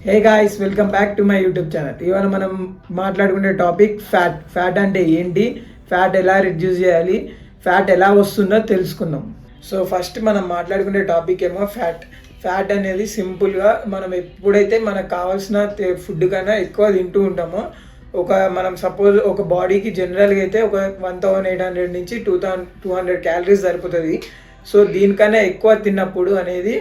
Hey guys, welcome back to my YouTube channel. ఇవాళ మనం మాట్లాడుకునే టాపిక్ ఫ్యాట్ అంటే ఏంటి, ఫ్యాట్ ఎలా రిడ్యూస్ చేయాలి, ఫ్యాట్ ఎలా వస్తుందో తెలుసుకుందాం. సో ఫస్ట్ మనం మాట్లాడుకునే టాపిక్ ఏమో ఫ్యాట్ అనేది సింపుల్గా మనం ఎప్పుడైతే మనకు కావాల్సిన ఫుడ్ కన్నా ఎక్కువ తింటూ ఉంటామో, మనం సపోజ్ ఒక బాడీకి జనరల్గా అయితే ఒక 1800 నుంచి 2200 క్యాలరీస్ సరిపోతుంది. సో దీనికన్నా ఎక్కువ తిన్నప్పుడు అనేది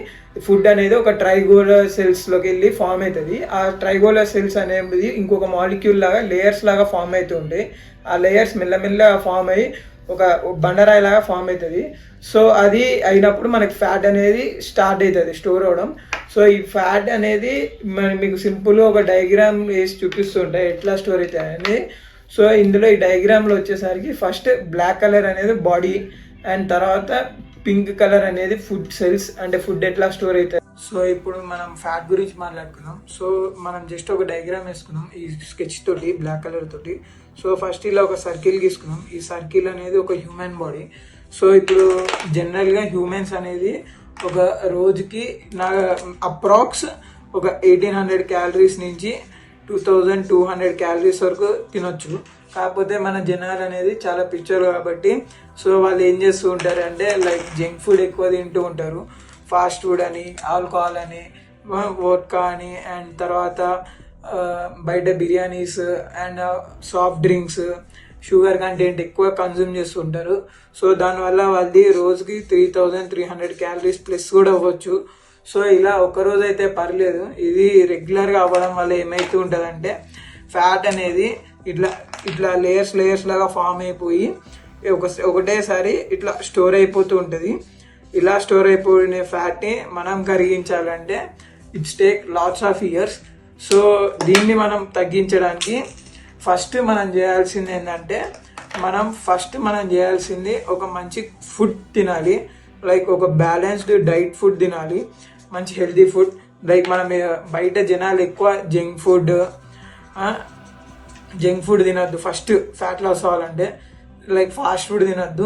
ఫుడ్ అనేది ఒక ట్రైగోలర్ సెల్స్లోకి వెళ్ళి ఫామ్ అవుతుంది. ఆ ట్రైగోలర్ సెల్స్ అనేది ఇంకొక మాలిక్యూల్ లాగా లేయర్స్ లాగా ఫామ్ అవుతూ ఉంటాయి. ఆ లేయర్స్ మెల్లమెల్లగా ఫామ్ అయ్యి ఒక బండరాయి లాగా ఫామ్ అవుతుంది. సో అది అయినప్పుడు మనకి ఫ్యాట్ అనేది స్టార్ట్ అవుతుంది స్టోర్ అవ్వడం. సో ఈ ఫ్యాట్ అనేది మీకు సింపుల్గా ఒక డయాగ్రామ్ వేసి చూపిస్తుంటాయి ఎట్లా స్టోర్ అవుతాయి అనేది. సో ఇందులో ఈ డయాగ్రామ్లో వచ్చేసరికి ఫస్ట్ బ్లాక్ కలర్ అనేది బాడీ, అండ్ తర్వాత పింక్ కలర్ అనేది ఫుడ్ సెల్స్, అంటే ఫుడ్ ఎట్లా స్టోర్ అవుతుంది. సో ఇప్పుడు మనం ఫ్యాట్ గురించి మాట్లాడుకుందాం. సో మనం జస్ట్ ఒక డయాగ్రామ్ వేసుకున్నాం ఈ స్కెచ్ తోటి, బ్లాక్ కలర్ తోటి. సో ఫస్ట్ ఇలా ఒక సర్కిల్ గీసుకున్నాం. ఈ సర్కిల్ అనేది ఒక హ్యూమన్ బాడీ. సో ఇప్పుడు జనరల్గా హ్యూమన్స్ అనేది ఒక రోజుకి అప్రాక్స్ ఒక 1800 క్యాలరీస్ నుంచి 2200 క్యాలరీస్ వరకు తినొచ్చు. కాకపోతే మన జనాలు అనేది చాలా పిక్చర్ కాబట్టి సో వాళ్ళు ఏం చేస్తూ ఉంటారు అంటే లైక్ జంక్ ఫుడ్ ఎక్కువ తింటూ ఉంటారు. ఫాస్ట్ ఫుడ్ అని, ఆల్కహాల్ అని, వోడ్కా అని, అండ్ తర్వాత బయట biryanis and soft drinks, sugar content ఎక్కువ కన్జ్యూమ్ చేస్తూ ఉంటారు. సో దానివల్ల వాళ్ళది రోజుకి 3300 క్యాలరీస్ ప్లస్ కూడా అవ్వచ్చు. సో ఇలా ఒకరోజు అయితే పర్లేదు, ఇది రెగ్యులర్గా అవ్వడం వల్ల ఏమవుతూ ఉంటుందంటే ఫ్యాట్ అనేది ఇట్లా ఇట్లా లేయర్స్ లాగా ఫామ్ అయిపోయి ఒకటేసారి ఇట్లా స్టోర్ అయిపోతూ ఉంటుంది. ఇలా స్టోర్ అయిపోయిన ఫ్యాట్ని మనం కరిగించాలంటే it's take lots of years. So దీన్ని మనం తగ్గించడానికి ఫస్ట్ మనం చేయాల్సింది ఏంటంటే మనం చేయాల్సింది ఒక మంచి ఫుడ్ తినాలి. లైక్ ఒక బ్యాలెన్స్డ్ డైట్ ఫుడ్ తినాలి, మంచి హెల్తీ ఫుడ్. లైక్ మనం బయట జనాలు ఎక్కువ జంక్ ఫుడ్ తినద్దు. ఫస్ట్ ఫ్యాట్ లాస్ అవ్వాలంటే లైక్ ఫాస్ట్ ఫుడ్ తినద్దు,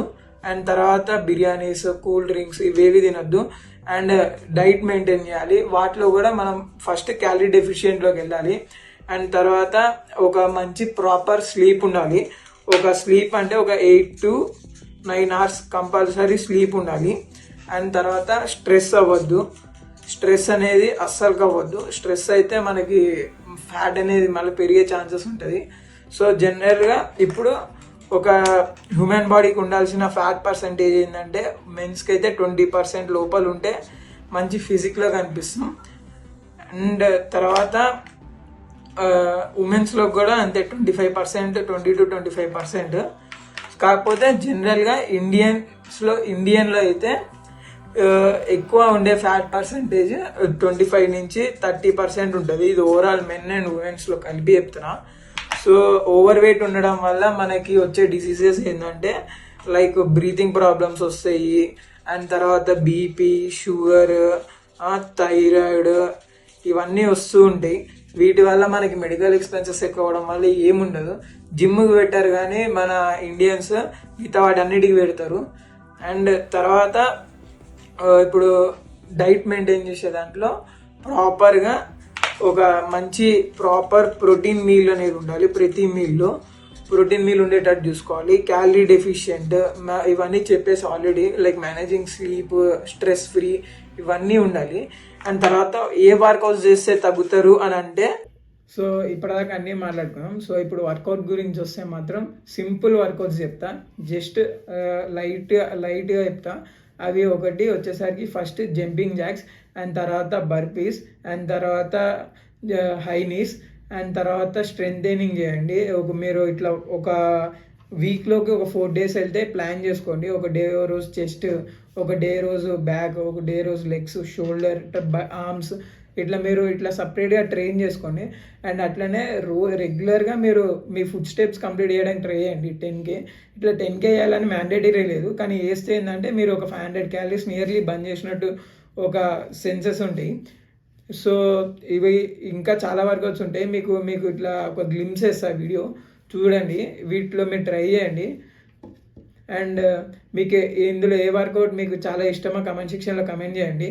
అండ్ తర్వాత బిర్యానీస్, కూల్ డ్రింక్స్ ఇవేవి తినద్దు, అండ్ డైట్ మెయింటైన్ చేయాలి. వాటిలో కూడా మనం ఫస్ట్ క్యాలరీ డెఫిషియెంట్లోకి వెళ్ళాలి. అండ్ తర్వాత ఒక మంచి ప్రాపర్ స్లీప్ ఉండాలి. ఒక స్లీప్ అంటే ఒక 8 to 9 hours కంపల్సరీ స్లీప్ ఉండాలి. అండ్ తర్వాత స్ట్రెస్ అవ్వద్దు. స్ట్రెస్ అనేది అస్సలు అవ్వద్దు. స్ట్రెస్ అయితే మనకి ఫ్యాట్ అనేది మళ్ళీ పెరిగే ఛాన్సెస్ ఉంటుంది. సో జనరల్గా ఇప్పుడు ఒక హ్యూమన్ బాడీకి ఉండాల్సిన ఫ్యాట్ పర్సంటేజ్ ఏంటంటే మెన్స్కి అయితే 20% లోపల ఉంటే మంచి ఫిజిక్లో కనిపిస్తాం. అండ్ తర్వాత ఉమెన్స్లో కూడా అంతే 25%, 20 to 25%. కాకపోతే జనరల్గా ఇండియన్లో అయితే ఎక్కువ ఉండే ఫ్యాట్ పర్సంటేజ్ 25 నుంచి 30% ఉంటుంది. ఇది ఓవరాల్ మెన్ అండ్ ఉమెన్స్లో కలిపి చెప్తున్నా. సో ఓవర్ వెయిట్ ఉండడం వల్ల మనకి వచ్చే డిసీజెస్ ఏంటంటే లైక్ బ్రీతింగ్ ప్రాబ్లమ్స్ వస్తాయి, అండ్ తర్వాత బీపీ, షుగర్, థైరాయిడ్ ఇవన్నీ వస్తూ ఉంటాయి. వీటి వల్ల మనకి మెడికల్ ఎక్స్పెన్సెస్ ఎక్కువ అవడం వల్ల ఏముండదు. జిమ్కి పెట్టారు కానీ మన ఇండియన్స్ మిగతా వాటి అన్నిటికి పెడతారు. అండ్ తర్వాత ఇప్పుడు డైట్ మెయింటైన్ చేసే దాంట్లో ప్రాపర్గా ఒక మంచి ప్రాపర్ ప్రోటీన్ మీల్ అనేది ఉండాలి. ప్రతి మీల్లో ప్రోటీన్ మీల్ ఉండేటట్టు చూసుకోవాలి. క్యాలరీ డెఫిషియెంట్ ఇవన్నీ చెప్పేసి already, like managing sleep, stress free ఇవన్నీ ఉండాలి. అండ్ తర్వాత ఏ వర్కౌట్స్ చేస్తే తగ్గుతారు అని అంటే, సో ఇప్పటిదాకా అన్నీ మాట్లాడుకున్నాం. సో ఇప్పుడు వర్కౌట్ గురించి వస్తే మాత్రం సింపుల్ వర్కౌట్స్ చెప్తా, జస్ట్ లైట్గా చెప్తా. అవి ఒకటి వచ్చేసరికి ఫస్ట్ జంపింగ్ జాక్స్, అండ్ తర్వాత బర్పీస్, అండ్ తర్వాత హై నీస్, అండ్ తర్వాత స్ట్రెంథెనింగ్ చేయండి. మీరు ఇట్లా ఒక వీక్లోకి ఒక 4 days వెళ్తే ప్లాన్ చేసుకోండి. ఒక డే రోజు చెస్ట్, ఒక డే రోజు బ్యాక్, ఒక డే రోజు లెగ్స్, షోల్డర్, ఆర్మ్స్, ఇట్లా మీరు ఇట్లా సపరేట్గా ట్రైన్ చేసుకోండి. అండ్ అట్లనే రెగ్యులర్గా మీరు మీ ఫుడ్ స్టెప్స్ కంప్లీట్ చేయడానికి ట్రై చేయండి. 10K ఇట్లా 10K చేయాలని మ్యాండేటరీ లేదు, కానీ వేస్తే ఏంటంటే మీరు ఒక 500 క్యాలరీస్ నియర్లీ బంద్ చేసినట్టు ఒక సెన్సెస్ ఉంటాయి. సో ఇవి ఇంకా చాలా వర్కౌట్స్ ఉంటాయి. మీకు ఇట్లా ఒక గ్లిమ్స్ వేస్తా వీడియో చూడండి, వీటిలో మీరు ట్రై చేయండి. అండ్ మీకు ఇందులో ఏ వర్కౌట్ మీకు చాలా ఇష్టమో కమెంట్ సెక్షన్లో కమెంట్ చేయండి.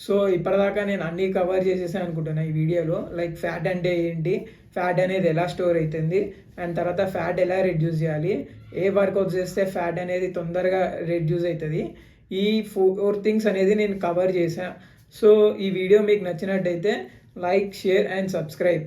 సో ఇప్పటిదాకా నేను అన్నీ కవర్ చేసేసాను అనుకుంటున్నా ఈ వీడియోలో. లైక్ ఫ్యాట్ అంటే ఏంటి, ఫ్యాట్ అనేది ఎలా స్టోర్ అవుతుంది, అండ్ తర్వాత ఫ్యాట్ ఎలా రెడ్యూస్ చేయాలి, ఏ వర్కౌట్ చేస్తే ఫ్యాట్ అనేది తొందరగా రెడ్యూస్ అవుతుంది, ఈ 4 థింగ్స్ అనేది నేను కవర్ చేశాను. సో ఈ వీడియో మీకు నచ్చినట్టయితే లైక్, షేర్ అండ్ సబ్స్క్రైబ్.